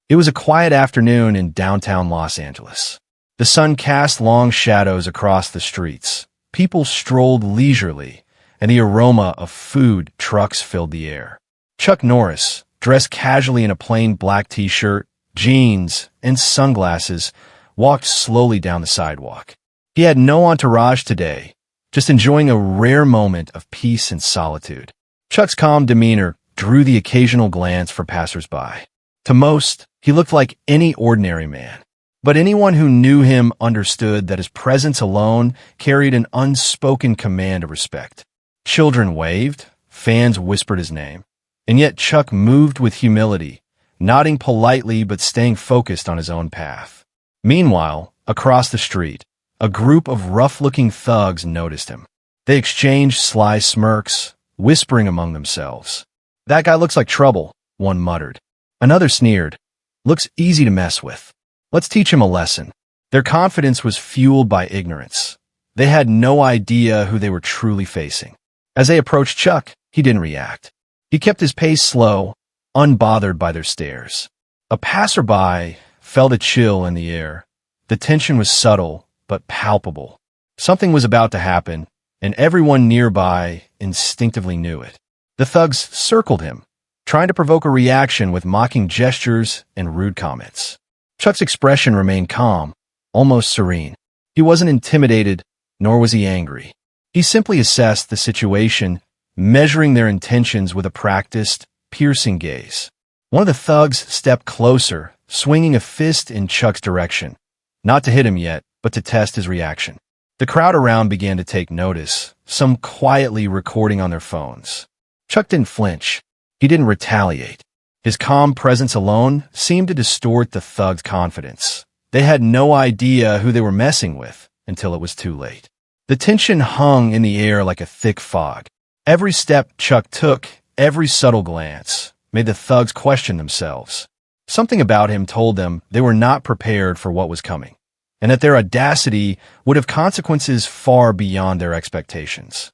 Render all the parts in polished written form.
It was a quiet afternoon in downtown Los Angeles. The sun cast long shadows across the streets. People strolled leisurely, and the aroma of food trucks filled the air. Chuck Norris, dressed casually in a plain black t-shirt, jeans, and sunglasses, walked slowly down the sidewalk. He had no entourage today, just enjoying a rare moment of peace and solitude. Chuck's calm demeanor drew the occasional glance for passers-by. To most, he looked like any ordinary man. But anyone who knew him understood that his presence alone carried an unspoken command of respect. Children waved, fans whispered his name, and yet Chuck moved with humility, nodding politely but staying focused on his own path. Meanwhile, across the street, a group of rough-looking thugs noticed him. They exchanged sly smirks, whispering among themselves. "That guy looks like trouble," one muttered. Another sneered. "Looks easy to mess with. Let's teach him a lesson." Their confidence was fueled by ignorance. They had no idea who they were truly facing. As they approached Chuck, he didn't react. He kept his pace slow, unbothered by their stares. A passerby felt a chill in the air. The tension was subtle, but palpable. Something was about to happen, and everyone nearby instinctively knew it. The thugs circled him, trying to provoke a reaction with mocking gestures and rude comments. Chuck's expression remained calm, almost serene. He wasn't intimidated, nor was he angry. He simply assessed the situation, measuring their intentions with a practiced, piercing gaze. One of the thugs stepped closer, swinging a fist in Chuck's direction. Not to hit him yet, but to test his reaction. The crowd around began to take notice, some quietly recording on their phones. Chuck didn't flinch. He didn't retaliate. His calm presence alone seemed to distort the thugs' confidence. They had no idea who they were messing with until it was too late. The tension hung in the air like a thick fog. Every step Chuck took, every subtle glance, made the thugs question themselves. Something about him told them they were not prepared for what was coming, and that their audacity would have consequences far beyond their expectations.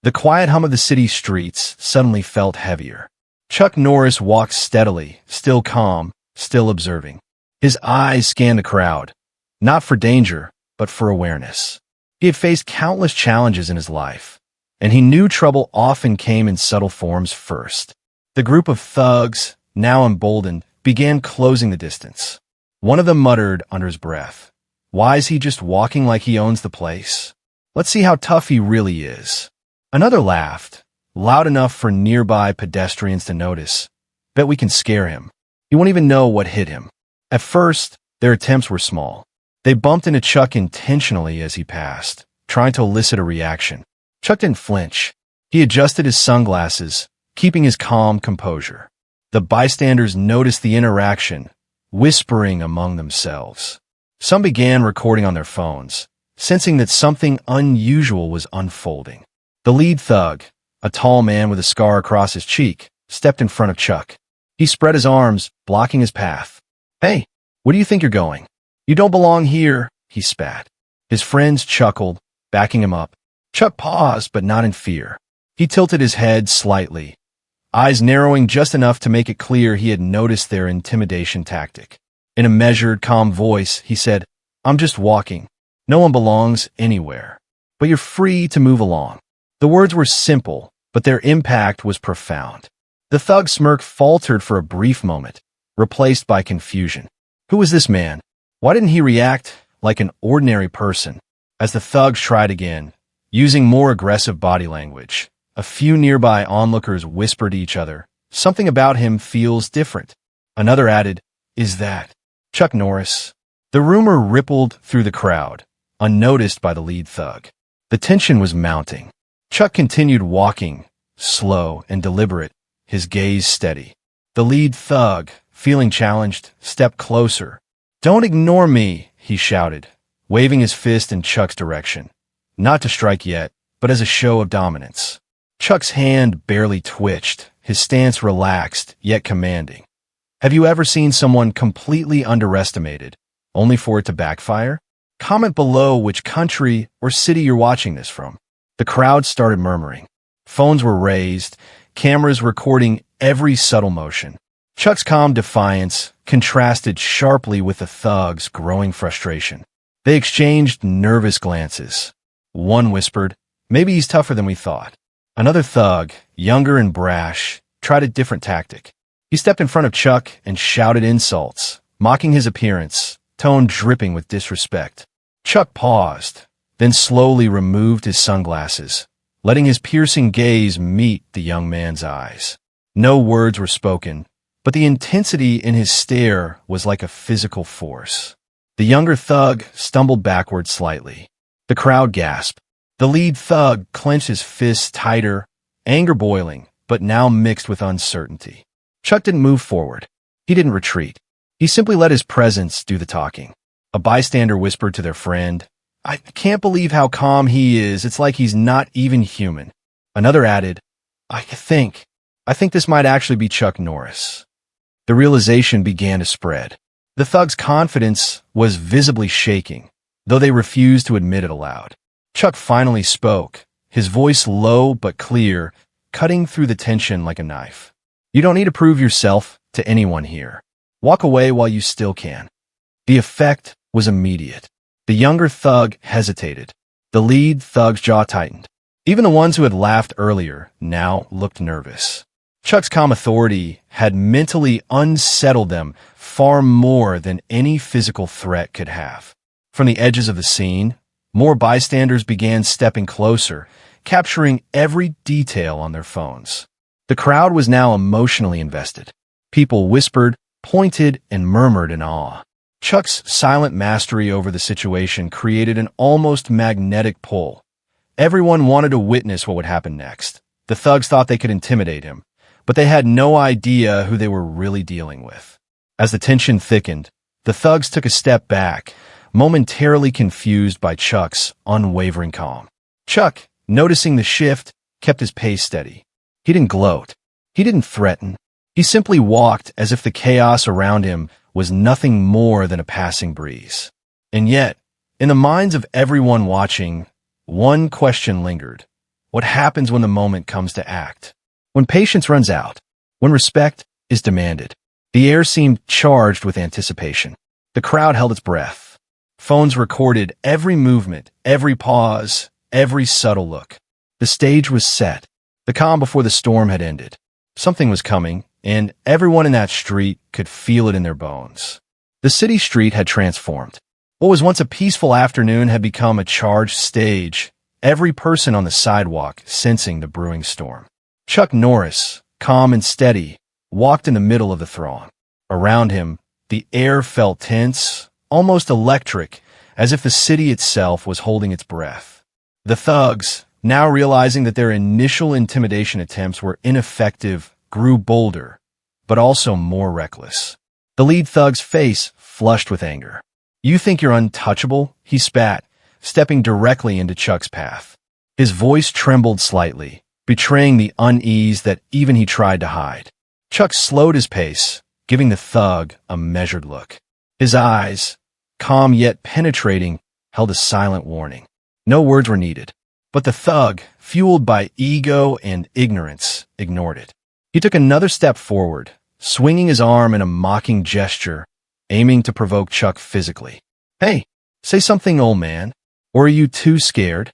The quiet hum of the city streets suddenly felt heavier. Chuck Norris walked steadily, still calm, still observing. His eyes scanned the crowd, not for danger, but for awareness. He had faced countless challenges in his life, and he knew trouble often came in subtle forms first. The group of thugs, now emboldened, began closing the distance. One of them muttered under his breath, "Why is he just walking like he owns the place? Let's see how tough he really is." Another laughed, loud enough for nearby pedestrians to notice. "Bet we can scare him. He won't even know what hit him." At first, their attempts were small. They bumped into Chuck intentionally as he passed, trying to elicit a reaction. Chuck didn't flinch. He adjusted his sunglasses, keeping his calm composure. The bystanders noticed the interaction, whispering among themselves. Some began recording on their phones, sensing that something unusual was unfolding. The lead thug, a tall man with a scar across his cheek, stepped in front of Chuck. He spread his arms, blocking his path. "Hey, where do you think you're going? You don't belong here," he spat. His friends chuckled, backing him up. Chuck paused, but not in fear. He tilted his head slightly, eyes narrowing just enough to make it clear he had noticed their intimidation tactic. In a measured, calm voice, he said, "I'm just walking. No one belongs anywhere. But you're free to move along." The words were simple, but their impact was profound. The thug's smirk faltered for a brief moment, replaced by confusion. Who was this man? Why didn't he react like an ordinary person? As the thugs tried again, using more aggressive body language, a few nearby onlookers whispered to each other, "Something about him feels different." Another added, "Is that Chuck Norris?" The rumor rippled through the crowd, unnoticed by the lead thug. The tension was mounting. Chuck continued walking, slow and deliberate, his gaze steady. The lead thug, feeling challenged, stepped closer. "Don't ignore me," he shouted, waving his fist in Chuck's direction. Not to strike yet, but as a show of dominance. Chuck's hand barely twitched, his stance relaxed, yet commanding. Have you ever seen someone completely underestimated, only for it to backfire? Comment below which country or city you're watching this from. The crowd started murmuring. Phones were raised, cameras recording every subtle motion. Chuck's calm defiance contrasted sharply with the thug's growing frustration. They exchanged nervous glances. One whispered, "Maybe he's tougher than we thought." Another thug, younger and brash, tried a different tactic. He stepped in front of Chuck and shouted insults, mocking his appearance, tone dripping with disrespect. Chuck paused, then slowly removed his sunglasses, letting his piercing gaze meet the young man's eyes. No words were spoken, but the intensity in his stare was like a physical force. The younger thug stumbled backward slightly. The crowd gasped. The lead thug clenched his fists tighter, anger boiling, but now mixed with uncertainty. Chuck didn't move forward. He didn't retreat. He simply let his presence do the talking. A bystander whispered to their friend, "I can't believe how calm he is. It's like he's not even human." Another added, I think this might actually be Chuck Norris." The realization began to spread. The thug's confidence was visibly shaking, though they refused to admit it aloud. Chuck finally spoke, his voice low but clear, cutting through the tension like a knife. "You don't need to prove yourself to anyone here. Walk away while you still can." The effect was immediate. The younger thug hesitated. The lead thug's jaw tightened. Even the ones who had laughed earlier now looked nervous. Chuck's calm authority had mentally unsettled them far more than any physical threat could have. From the edges of the scene, more bystanders began stepping closer, capturing every detail on their phones. The crowd was now emotionally invested. People whispered, pointed, and murmured in awe. Chuck's silent mastery over the situation created an almost magnetic pull. Everyone wanted to witness what would happen next. The thugs thought they could intimidate him, but they had no idea who they were really dealing with. As the tension thickened, the thugs took a step back, momentarily confused by Chuck's unwavering calm. Chuck, noticing the shift, kept his pace steady. He didn't gloat. He didn't threaten. He simply walked as if the chaos around him was nothing more than a passing breeze. And yet, in the minds of everyone watching, one question lingered. What happens when the moment comes to act? When patience runs out? When respect is demanded? The air seemed charged with anticipation. The crowd held its breath. Phones recorded every movement, every pause, every subtle look. The stage was set. The calm before the storm had ended. Something was coming, and everyone in that street could feel it in their bones. The city street had transformed. What was once a peaceful afternoon had become a charged stage, every person on the sidewalk sensing the brewing storm. Chuck Norris, calm and steady, walked in the middle of the throng. Around him, the air felt tense, almost electric, as if the city itself was holding its breath. The thugs, now realizing that their initial intimidation attempts were ineffective, grew bolder, but also more reckless. The lead thug's face flushed with anger. "You think you're untouchable?" he spat, stepping directly into Chuck's path. His voice trembled slightly, betraying the unease that even he tried to hide. Chuck slowed his pace, giving the thug a measured look. His eyes, calm yet penetrating, held a silent warning. No words were needed, but the thug, fueled by ego and ignorance, ignored it. He took another step forward, swinging his arm in a mocking gesture, aiming to provoke Chuck physically. "Hey, say something, old man. Or are you too scared?"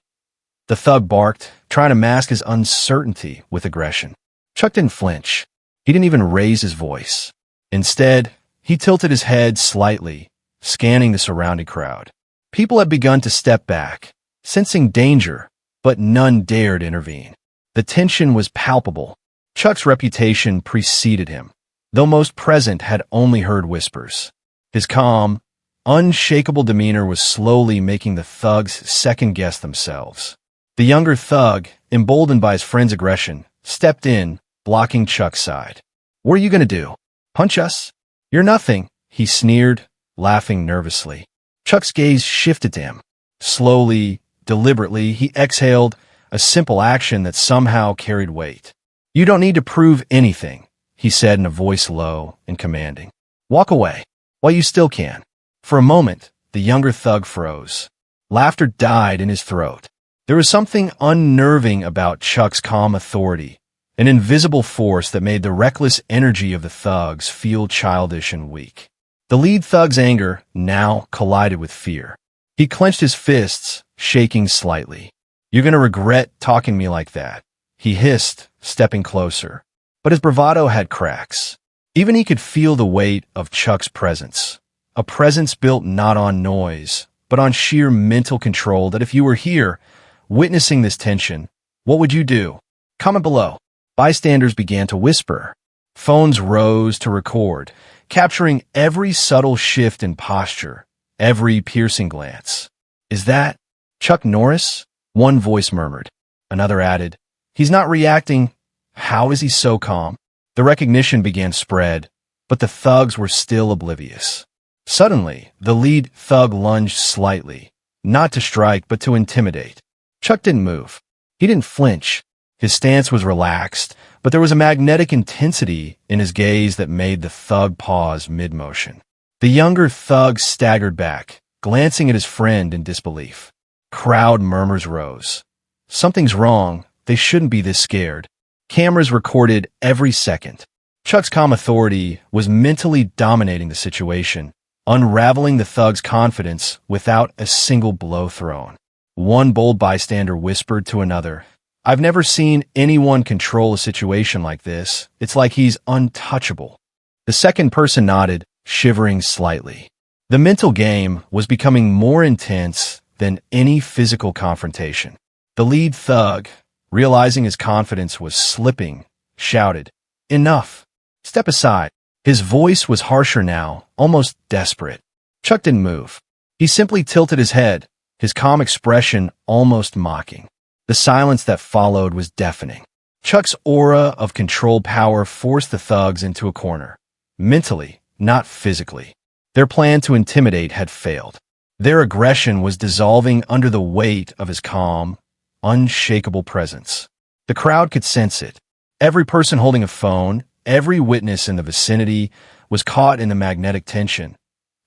The thug barked, trying to mask his uncertainty with aggression. Chuck didn't flinch. He didn't even raise his voice. Instead, he tilted his head slightly, scanning the surrounding crowd. People had begun to step back, sensing danger, but none dared intervene. The tension was palpable. Chuck's reputation preceded him, though most present had only heard whispers. His calm, unshakable demeanor was slowly making the thugs second-guess themselves. The younger thug, emboldened by his friend's aggression, stepped in, blocking Chuck's side. "What are you going to do? Punch us? You're nothing," he sneered, laughing nervously. Chuck's gaze shifted to him. Slowly, deliberately, he exhaled, a simple action that somehow carried weight. "You don't need to prove anything," he said in a voice low and commanding. "Walk away, while you still can." For a moment, the younger thug froze. Laughter died in his throat. There was something unnerving about Chuck's calm authority, an invisible force that made the reckless energy of the thugs feel childish and weak. The lead thug's anger now collided with fear. He clenched his fists, shaking slightly. "You're gonna regret talking to me like that," he hissed, stepping closer. But his bravado had cracks. Even he could feel the weight of Chuck's presence. A presence built not on noise, but on sheer mental control that if you were here, witnessing this tension, what would you do? Comment below. Bystanders began to whisper. Phones rose to record, capturing every subtle shift in posture, every piercing glance. "Is that Chuck Norris?" One voice murmured. Another added, "He's not reacting. How is he so calm?" The recognition began to spread, but the thugs were still oblivious. Suddenly, the lead thug lunged slightly, not to strike but to intimidate. Chuck didn't move. He didn't flinch. His stance was relaxed, but there was a magnetic intensity in his gaze that made the thug pause mid-motion. The younger thug staggered back, glancing at his friend in disbelief. Crowd murmurs rose. Something's wrong. They shouldn't be this scared. Cameras recorded every second. Chuck's calm authority was mentally dominating the situation, unraveling the thug's confidence without a single blow thrown. One bold bystander whispered to another, "I've never seen anyone control a situation like this. It's like he's untouchable." The second person nodded, shivering slightly. The mental game was becoming more intense than any physical confrontation. The lead thug, realizing his confidence was slipping, shouted, "Enough! Step aside." His voice was harsher now, almost desperate. Chuck didn't move. He simply tilted his head, his calm expression almost mocking. The silence that followed was deafening. Chuck's aura of controlled power forced the thugs into a corner. Mentally, not physically. Their plan to intimidate had failed. Their aggression was dissolving under the weight of his calm, unshakable presence. The crowd could sense it. Every person holding a phone, every witness in the vicinity was caught in the magnetic tension.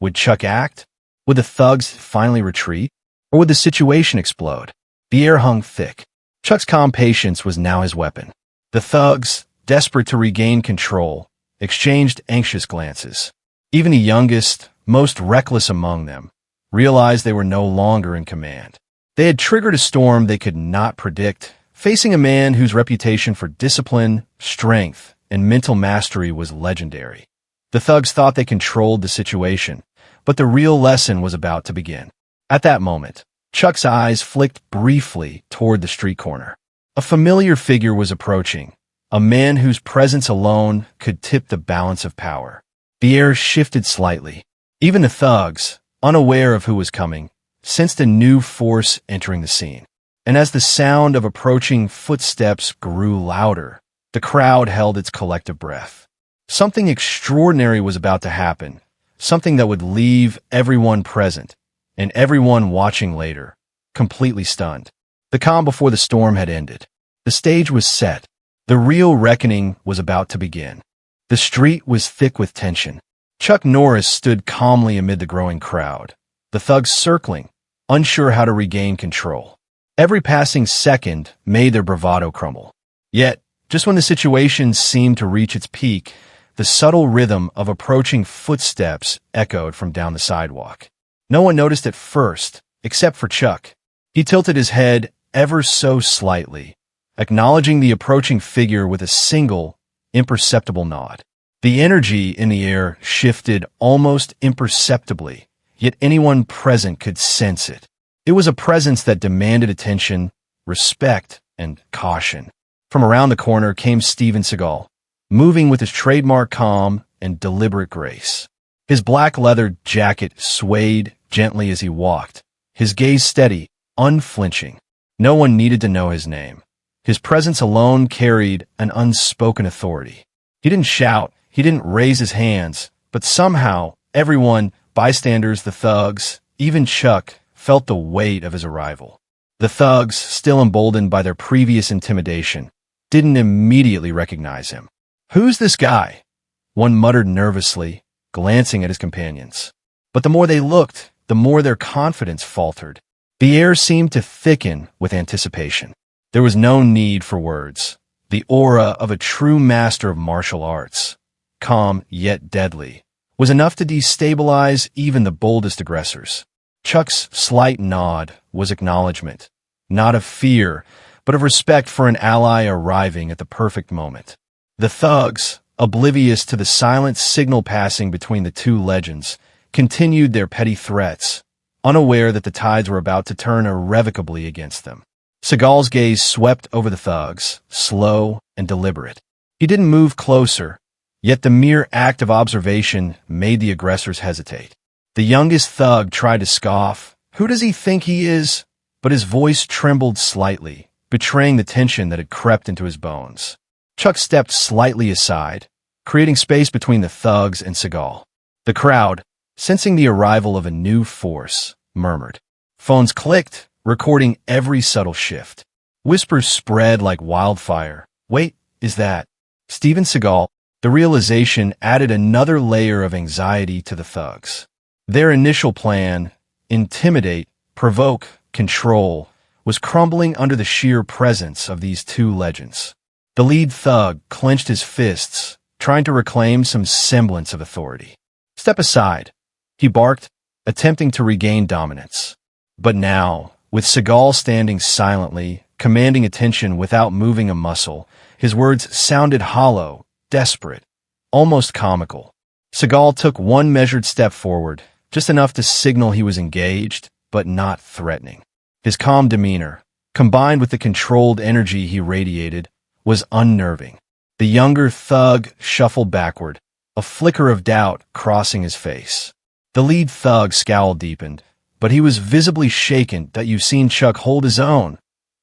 Would Chuck act? Would the thugs finally retreat? Or would the situation explode? The air hung thick. Chuck's calm patience was now his weapon. The thugs, desperate to regain control, exchanged anxious glances. Even the youngest, most reckless among them, realized they were no longer in command. They had triggered a storm they could not predict, facing a man whose reputation for discipline, strength, and mental mastery was legendary. The thugs thought they controlled the situation, but the real lesson was about to begin. At that moment, Chuck's eyes flicked briefly toward the street corner. A familiar figure was approaching, a man whose presence alone could tip the balance of power. The air shifted slightly. Even the thugs, unaware of who was coming, sensed a new force entering the scene. And as the sound of approaching footsteps grew louder, the crowd held its collective breath. Something extraordinary was about to happen, something that would leave everyone present, and everyone watching later, completely stunned. The calm before the storm had ended. The stage was set. The real reckoning was about to begin. The street was thick with tension. Chuck Norris stood calmly amid the growing crowd, the thugs circling, unsure how to regain control. Every passing second made their bravado crumble. Yet, just when the situation seemed to reach its peak, the subtle rhythm of approaching footsteps echoed from down the sidewalk. No one noticed at first, except for Chuck. He tilted his head ever so slightly, acknowledging the approaching figure with a single, imperceptible nod. The energy in the air shifted almost imperceptibly, yet anyone present could sense it. It was a presence that demanded attention, respect, and caution. From around the corner came Steven Seagal, moving with his trademark calm and deliberate grace. His black leather jacket swayed gently as he walked, his gaze steady, unflinching. No one needed to know his name. His presence alone carried an unspoken authority. He didn't shout, he didn't raise his hands, but somehow everyone, bystanders, the thugs, even Chuck, felt the weight of his arrival. The thugs, still emboldened by their previous intimidation, didn't immediately recognize him. "Who's this guy?" one muttered nervously, glancing at his companions. But the more they looked, the more their confidence faltered. The air seemed to thicken with anticipation. There was no need for words. the aura of a true master of martial arts, calm yet deadly, was enough to destabilize even the boldest aggressors. Chuck's slight nod was acknowledgement, not of fear, but of respect for an ally arriving at the perfect moment. The thugs, oblivious to the silent signal passing between the two legends, continued their petty threats, unaware that the tides were about to turn irrevocably against them. Seagal's gaze swept over the thugs, slow and deliberate. He didn't move closer, yet the mere act of observation made the aggressors hesitate. The youngest thug tried to scoff. "Who does he think he is?" But his voice trembled slightly, betraying the tension that had crept into his bones. Chuck stepped slightly aside, creating space between the thugs and Seagal. The crowd, sensing the arrival of a new force, murmured. Phones clicked, recording every subtle shift. Whispers spread like wildfire. "Wait, is that Steven Seagal?" The realization added another layer of anxiety to the thugs. Their initial plan, intimidate, provoke, control, was crumbling under the sheer presence of these two legends. The lead thug clenched his fists, trying to reclaim some semblance of authority. "Step aside," he barked, attempting to regain dominance. But now, with Seagal standing silently, commanding attention without moving a muscle, his words sounded hollow, desperate, almost comical. Seagal took one measured step forward, just enough to signal he was engaged, but not threatening. His calm demeanor, combined with the controlled energy he radiated, was unnerving. The younger thug shuffled backward, a flicker of doubt crossing his face. The lead thug scowl deepened, but he was visibly shaken that you've seen Chuck hold his own.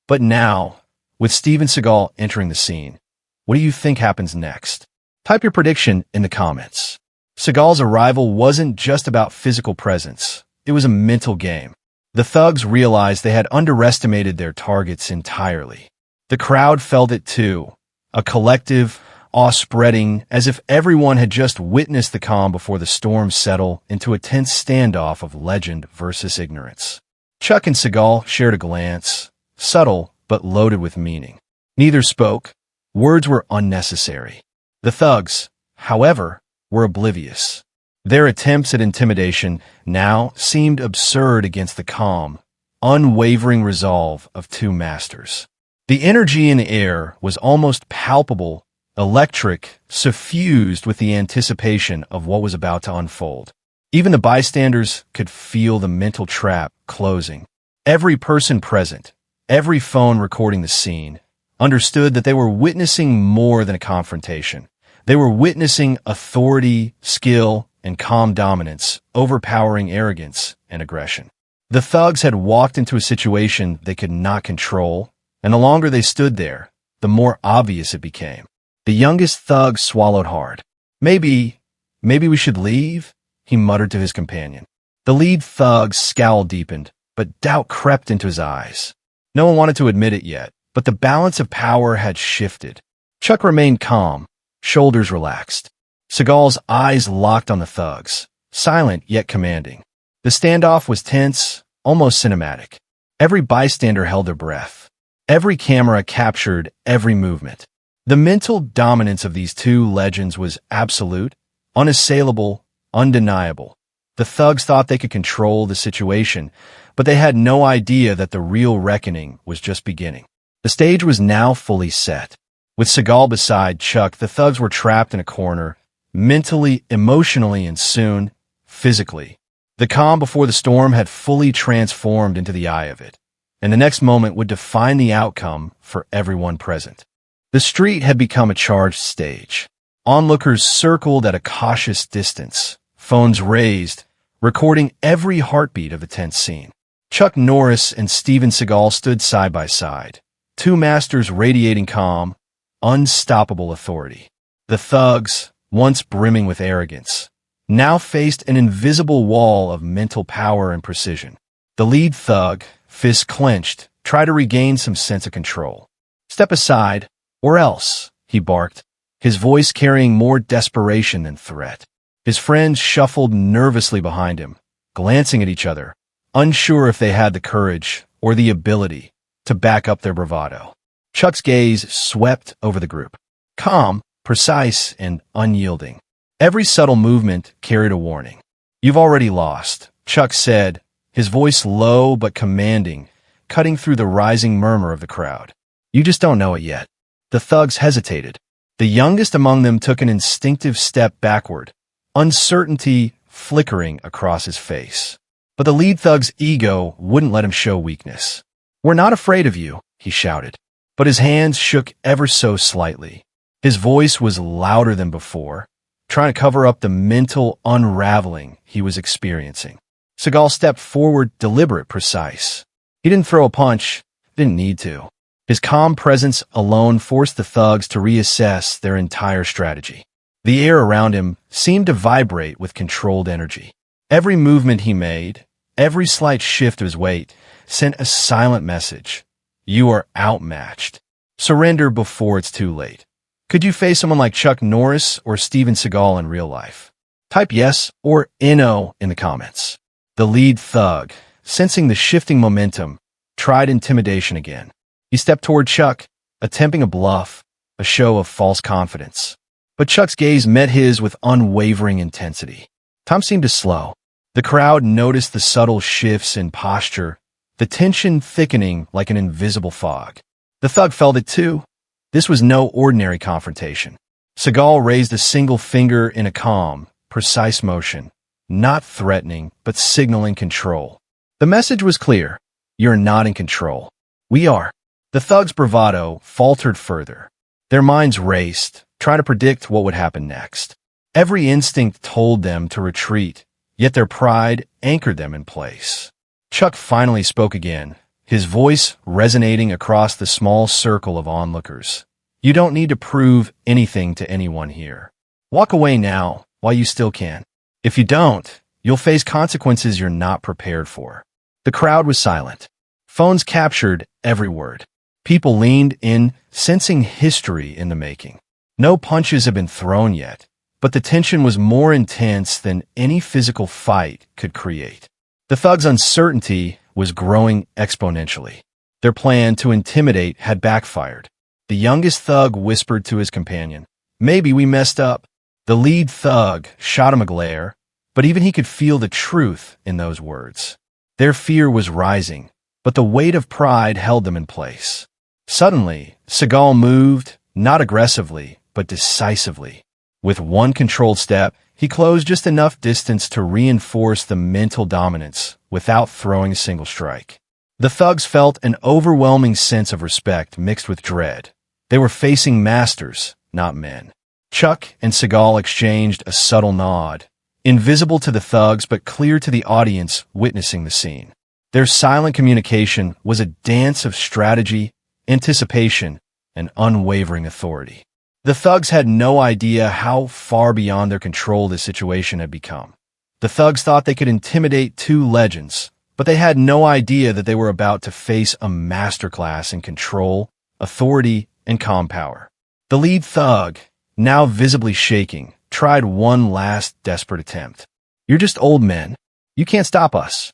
But now, with Steven Seagal entering the scene, what do you think happens next? Type your prediction in the comments. Seagal's arrival wasn't just about physical presence. It was a mental game. The thugs realized they had underestimated their targets entirely. The crowd felt it too, a collective, awe-spreading, as if everyone had just witnessed the calm before the storm settled into a tense standoff of legend versus ignorance. Chuck and Seagal shared a glance, subtle but loaded with meaning. Neither spoke. Words were unnecessary. The thugs, however, were oblivious. Their attempts at intimidation now seemed absurd against the calm, unwavering resolve of two masters. The energy in the air was almost palpable, electric, suffused with the anticipation of what was about to unfold. Even the bystanders could feel the mental trap closing. Every person present, every phone recording the scene, understood that they were witnessing more than a confrontation. They were witnessing authority, skill, and calm dominance, overpowering arrogance and aggression. The thugs had walked into a situation they could not control, and the longer they stood there, the more obvious it became. The youngest thug swallowed hard. Maybe we should leave, he muttered to his companion. The lead thug's scowl deepened, but doubt crept into his eyes. No one wanted to admit it yet, but the balance of power had shifted. Chuck remained calm, shoulders relaxed. Seagal's eyes locked on the thugs, silent yet commanding. The standoff was tense, almost cinematic. Every bystander held their breath. Every camera captured every movement. The mental dominance of these two legends was absolute, unassailable, undeniable. The thugs thought they could control the situation, but they had no idea that the real reckoning was just beginning. The stage was now fully set. With Seagal beside Chuck, the thugs were trapped in a corner, mentally, emotionally, and soon, physically. The calm before the storm had fully transformed into the eye of it, and the next moment would define the outcome for everyone present. The street had become a charged stage. Onlookers circled at a cautious distance, phones raised, recording every heartbeat of the tense scene. Chuck Norris and Steven Seagal stood side by side, two masters radiating calm, unstoppable authority. The thugs, once brimming with arrogance, now faced an invisible wall of mental power and precision. The lead thug, fists clenched, tried to regain some sense of control. "Step aside, or else," he barked, his voice carrying more desperation than threat. His friends shuffled nervously behind him, glancing at each other, unsure if they had the courage or the ability to back up their bravado. Chuck's gaze swept over the group. Calm, precise, and unyielding. Every subtle movement carried a warning. "You've already lost," Chuck said, his voice low but commanding, cutting through the rising murmur of the crowd. "You just don't know it yet." The thugs hesitated. The youngest among them took an instinctive step backward, uncertainty flickering across his face. But the lead thug's ego wouldn't let him show weakness. "We're not afraid of you," he shouted, but his hands shook ever so slightly. His voice was louder than before, trying to cover up the mental unraveling he was experiencing. Seagal stepped forward, deliberate, precise. He didn't throw a punch, didn't need to. His calm presence alone forced the thugs to reassess their entire strategy. The air around him seemed to vibrate with controlled energy. Every movement he made, every slight shift of his weight, sent a silent message. You are outmatched. Surrender before it's too late. Could you face someone like Chuck Norris or Steven Seagal in real life? Type yes or no in the comments. The lead thug, sensing the shifting momentum, tried intimidation again. He stepped toward Chuck, attempting a bluff, a show of false confidence. But Chuck's gaze met his with unwavering intensity. Time seemed to slow. The crowd noticed the subtle shifts in posture, the tension thickening like an invisible fog. The thug felt it too. This was no ordinary confrontation. Seagal raised a single finger in a calm, precise motion, not threatening, but signaling control. The message was clear. You're not in control. We are. The thug's bravado faltered further. Their minds raced, trying to predict what would happen next. Every instinct told them to retreat, yet their pride anchored them in place. Chuck finally spoke again, his voice resonating across the small circle of onlookers. You don't need to prove anything to anyone here. Walk away now, while you still can. If you don't, you'll face consequences you're not prepared for. The crowd was silent. Phones captured every word. People leaned in, sensing history in the making. No punches had been thrown yet, but the tension was more intense than any physical fight could create. The thugs' uncertainty was growing exponentially. Their plan to intimidate had backfired. The youngest thug whispered to his companion, "Maybe we messed up." The lead thug shot him a glare, but even he could feel the truth in those words. Their fear was rising, but the weight of pride held them in place. Suddenly, Seagal moved, not aggressively, but decisively. With one controlled step, he closed just enough distance to reinforce the mental dominance without throwing a single strike. The thugs felt an overwhelming sense of respect mixed with dread. They were facing masters, not men. Chuck and Seagal exchanged a subtle nod, invisible to the thugs but clear to the audience witnessing the scene. Their silent communication was a dance of strategy, anticipation, and unwavering authority. The thugs had no idea how far beyond their control this situation had become. The thugs thought they could intimidate two legends, but they had no idea that they were about to face a masterclass in control, authority, and calm power. The lead thug, now visibly shaking, tried one last desperate attempt. "You're just old men. You can't stop us."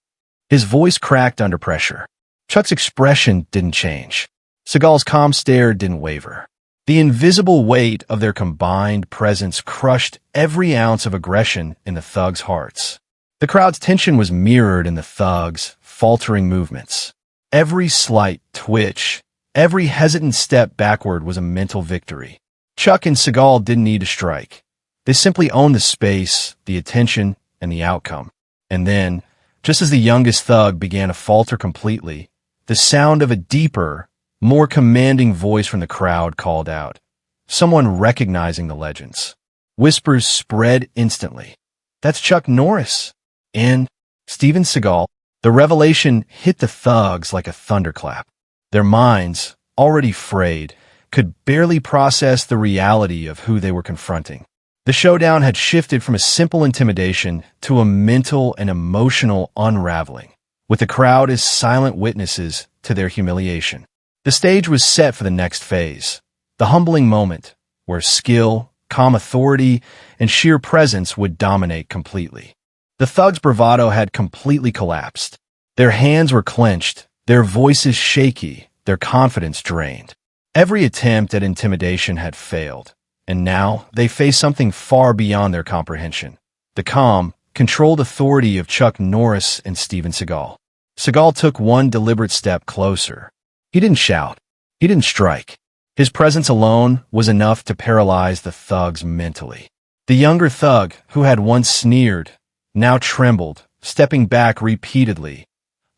His voice cracked under pressure. Chuck's expression didn't change. Seagal's calm stare didn't waver. The invisible weight of their combined presence crushed every ounce of aggression in the thugs' hearts. The crowd's tension was mirrored in the thugs' faltering movements. Every slight twitch, every hesitant step backward was a mental victory. Chuck and Seagal didn't need to strike. They simply owned the space, the attention, and the outcome. And then, just as the youngest thug began to falter completely, the sound of a deeper, more commanding voice from the crowd called out, someone recognizing the legends. Whispers spread instantly. "That's Chuck Norris and Steven Seagal." The revelation hit the thugs like a thunderclap. Their minds, already frayed, could barely process the reality of who they were confronting. The showdown had shifted from a simple intimidation to a mental and emotional unraveling, with the crowd as silent witnesses to their humiliation. The stage was set for the next phase, the humbling moment, where skill, calm authority, and sheer presence would dominate completely. The thugs' bravado had completely collapsed. Their hands were clenched, their voices shaky, their confidence drained. Every attempt at intimidation had failed, and now they faced something far beyond their comprehension. The calm, controlled authority of Chuck Norris and Steven Seagal. Seagal took one deliberate step closer. He didn't shout. He didn't strike. His presence alone was enough to paralyze the thugs mentally. The younger thug, who had once sneered, now trembled, stepping back repeatedly,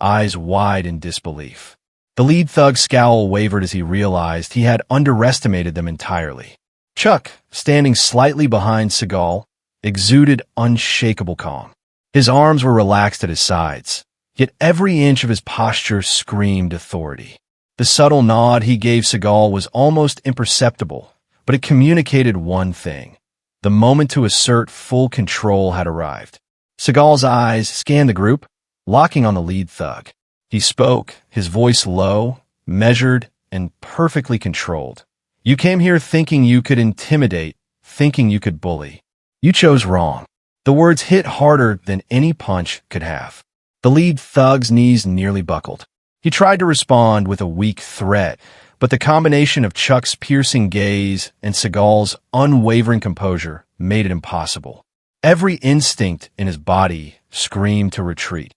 eyes wide in disbelief. The lead thug's scowl wavered as he realized he had underestimated them entirely. Chuck, standing slightly behind Seagal, exuded unshakable calm. His arms were relaxed at his sides, yet every inch of his posture screamed authority. The subtle nod he gave Seagal was almost imperceptible, but it communicated one thing. The moment to assert full control had arrived. Seagal's eyes scanned the group, locking on the lead thug. He spoke, his voice low, measured, and perfectly controlled. "You came here thinking you could intimidate, thinking you could bully. You chose wrong." The words hit harder than any punch could have. The lead thug's knees nearly buckled. He tried to respond with a weak threat, but the combination of Chuck's piercing gaze and Seagal's unwavering composure made it impossible. Every instinct in his body screamed to retreat.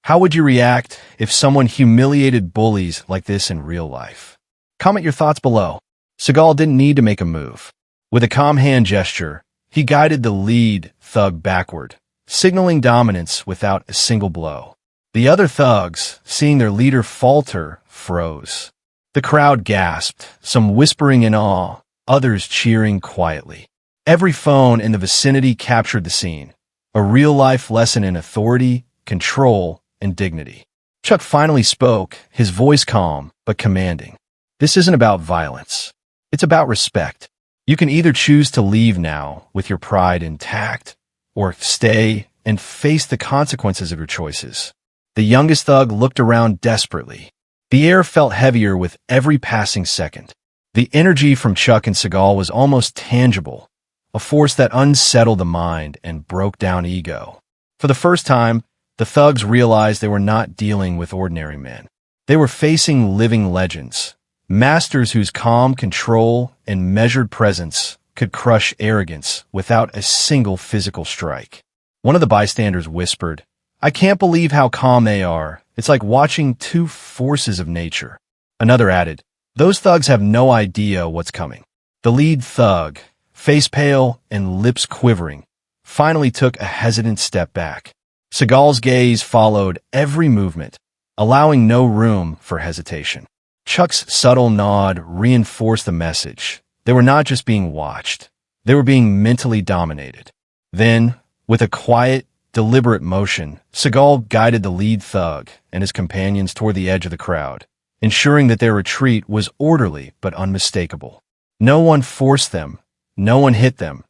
How would you react if someone humiliated bullies like this in real life? Comment your thoughts below. Seagal didn't need to make a move. With a calm hand gesture, he guided the lead thug backward, signaling dominance without a single blow. The other thugs, seeing their leader falter, froze. The crowd gasped, some whispering in awe, others cheering quietly. Every phone in the vicinity captured the scene, a real-life lesson in authority, control, and dignity. Chuck finally spoke, his voice calm but commanding. "This isn't about violence. It's about respect. You can either choose to leave now with your pride intact, or stay and face the consequences of your choices." The youngest thug looked around desperately. The air felt heavier with every passing second. The energy from Chuck and Seagal was almost tangible, a force that unsettled the mind and broke down ego. For the first time, the thugs realized they were not dealing with ordinary men. They were facing living legends, masters whose calm control and measured presence could crush arrogance without a single physical strike. One of the bystanders whispered, "I can't believe how calm they are. It's like watching two forces of nature." Another added, "Those thugs have no idea what's coming." The lead thug, face pale and lips quivering, finally took a hesitant step back. Seagal's gaze followed every movement, allowing no room for hesitation. Chuck's subtle nod reinforced the message. They were not just being watched. They were being mentally dominated. Then, with a quiet, deliberate motion, Seagal guided the lead thug and his companions toward the edge of the crowd, ensuring that their retreat was orderly but unmistakable. No one forced them, no one hit them,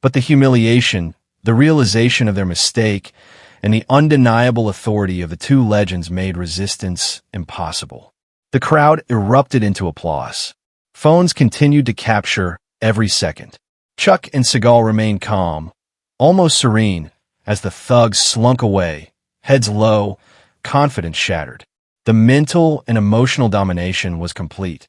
but the humiliation, the realization of their mistake, and the undeniable authority of the two legends made resistance impossible. The crowd erupted into applause. Phones continued to capture every second. Chuck and Seagal remained calm, almost serene, as the thugs slunk away, heads low, confidence shattered. The mental and emotional domination was complete.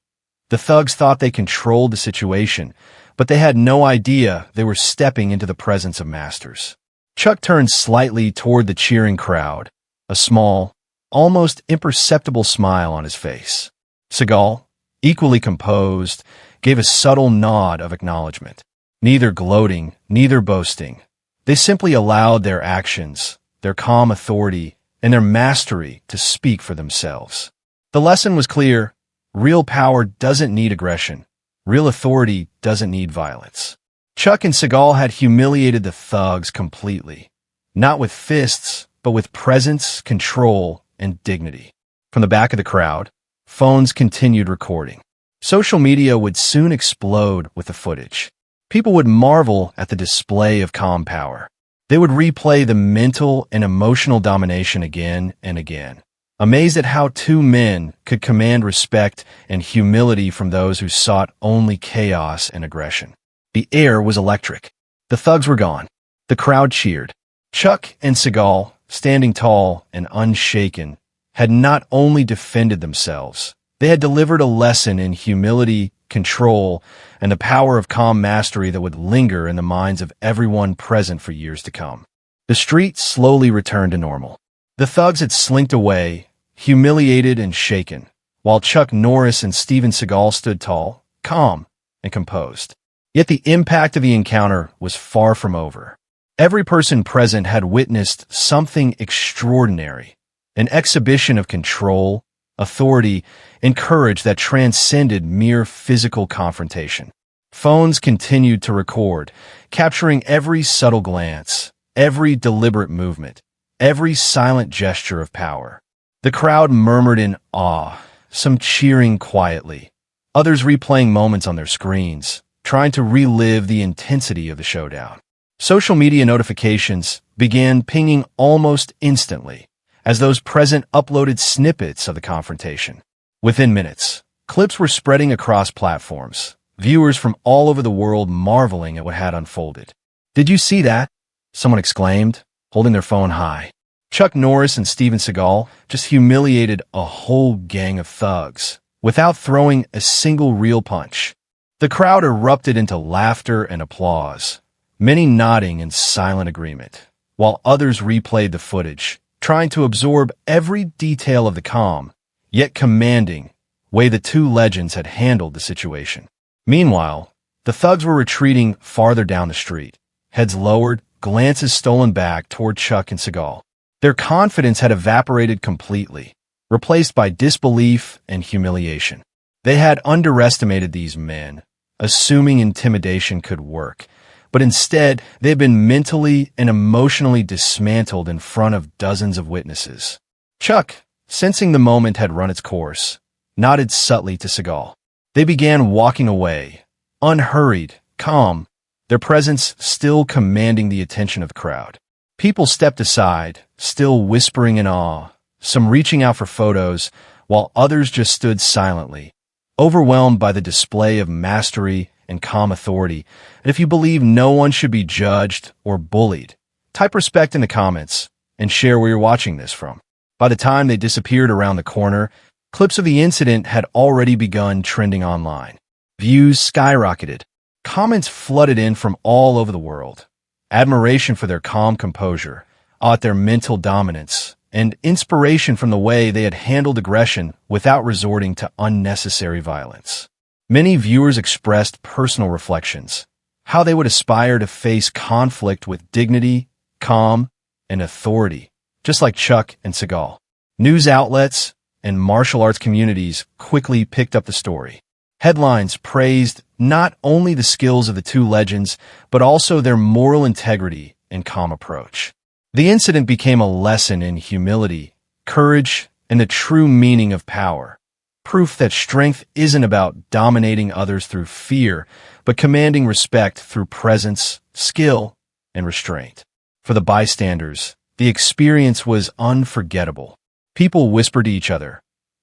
The thugs thought they controlled the situation, but they had no idea they were stepping into the presence of masters. Chuck turned slightly toward the cheering crowd, a small, almost imperceptible smile on his face. Seagal, equally composed, gave a subtle nod of acknowledgement. Neither gloating, neither boasting. They simply allowed their actions, their calm authority, and their mastery to speak for themselves. The lesson was clear. Real power doesn't need aggression. Real authority doesn't need violence. Chuck and Seagal had humiliated the thugs completely, not with fists, but with presence, control, and dignity. From the back of the crowd, phones continued recording. Social media would soon explode with the footage. People would marvel at the display of calm power. They would replay the mental and emotional domination again and again, amazed at how two men could command respect and humility from those who sought only chaos and aggression. The air was electric. The thugs were gone. The crowd cheered. Chuck and Seagal, standing tall and unshaken, had not only defended themselves, They had delivered a lesson in humility, control, and the power of calm mastery that would linger in the minds of everyone present for years to come. The street slowly returned to normal. The thugs had slinked away, humiliated and shaken, while Chuck Norris and Steven Seagal stood tall, calm, and composed. Yet the impact of the encounter was far from over. Every person present had witnessed something extraordinary, an exhibition of control, authority, and courage that transcended mere physical confrontation. Phones continued to record, capturing every subtle glance, every deliberate movement, every silent gesture of power. The crowd murmured in awe, some cheering quietly, others replaying moments on their screens, trying to relive the intensity of the showdown. Social media notifications began pinging almost instantly as those present uploaded snippets of the confrontation. Within minutes, clips were spreading across platforms, viewers from all over the world marveling at what had unfolded. "Did you see that?" someone exclaimed, holding their phone high. Chuck Norris and Steven Seagal just humiliated a whole gang of thugs without throwing a single real punch. The crowd erupted into laughter and applause, many nodding in silent agreement, while others replayed the footage, trying to absorb every detail of the calm, yet commanding, way the two legends had handled the situation. Meanwhile, the thugs were retreating farther down the street, heads lowered, glances stolen back toward Chuck and Seagal. Their confidence had evaporated completely, replaced by disbelief and humiliation. They had underestimated these men, assuming intimidation could work, but instead they had been mentally and emotionally dismantled in front of dozens of witnesses. Chuck, sensing the moment had run its course, nodded subtly to Seagal. They began walking away, unhurried, calm, their presence still commanding the attention of the crowd. People stepped aside, still whispering in awe, some reaching out for photos, while others just stood silently, overwhelmed by the display of mastery and calm authority. And if you believe no one should be judged or bullied, type respect in the comments and share where you're watching this from. By the time they disappeared around the corner, clips of the incident had already begun trending online. Views skyrocketed. Comments flooded in from all over the world. Admiration for their calm composure, awe at their mental dominance, and inspiration from the way they had handled aggression without resorting to unnecessary violence. Many viewers expressed personal reflections, how they would aspire to face conflict with dignity, calm, and authority, just like Chuck and Seagal. News outlets and martial arts communities quickly picked up the story. Headlines praised not only the skills of the two legends, but also their moral integrity and calm approach. The incident became a lesson in humility, courage, and the true meaning of power. Proof that strength isn't about dominating others through fear, but commanding respect through presence, skill, and restraint. For the bystanders, the experience was unforgettable. People whispered to each other,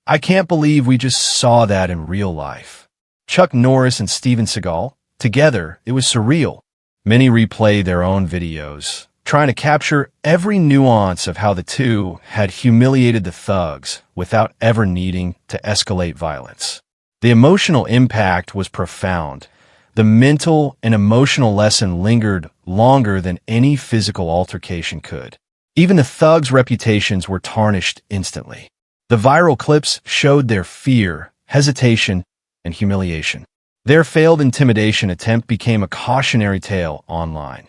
"I can't believe we just saw that in real life." Chuck Norris and Steven Seagal, together, it was surreal. Many replayed their own videos, trying to capture every nuance of how the two had humiliated the thugs without ever needing to escalate violence. The emotional impact was profound. The mental and emotional lesson lingered longer than any physical altercation could. Even the thugs' reputations were tarnished instantly. The viral clips showed their fear, hesitation, and humiliation. Their failed intimidation attempt became a cautionary tale online.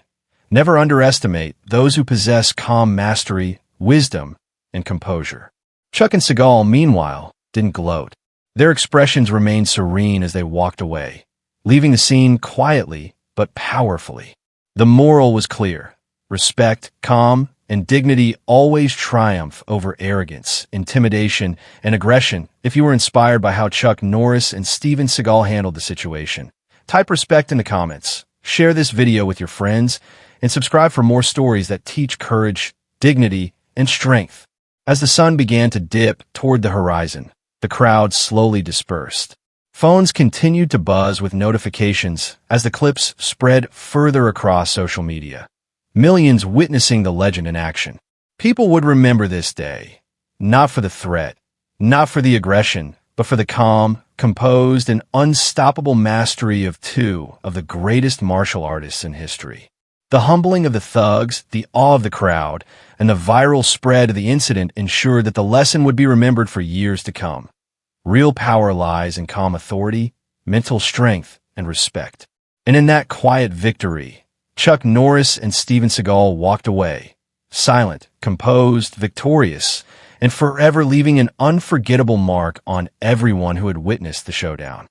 Never underestimate those who possess calm mastery, wisdom, and composure. Chuck and Seagal, meanwhile, didn't gloat. Their expressions remained serene as they walked away, leaving the scene quietly but powerfully. The moral was clear. Respect, calm, and dignity always triumph over arrogance, intimidation, and aggression. If you were inspired by how Chuck Norris and Steven Seagal handled the situation, type respect in the comments, share this video with your friends, and subscribe for more stories that teach courage, dignity, and strength. As the sun began to dip toward the horizon, the crowd slowly dispersed. Phones continued to buzz with notifications as the clips spread further across social media. Millions witnessing the legend in action. People would remember this day, not for the threat, not for the aggression, but for the calm, composed, and unstoppable mastery of two of the greatest martial artists in history. The humbling of the thugs, the awe of the crowd, and the viral spread of the incident ensured that the lesson would be remembered for years to come. Real power lies in calm authority, mental strength, and respect. And in that quiet victory, Chuck Norris and Steven Seagal walked away, silent, composed, victorious, and forever leaving an unforgettable mark on everyone who had witnessed the showdown.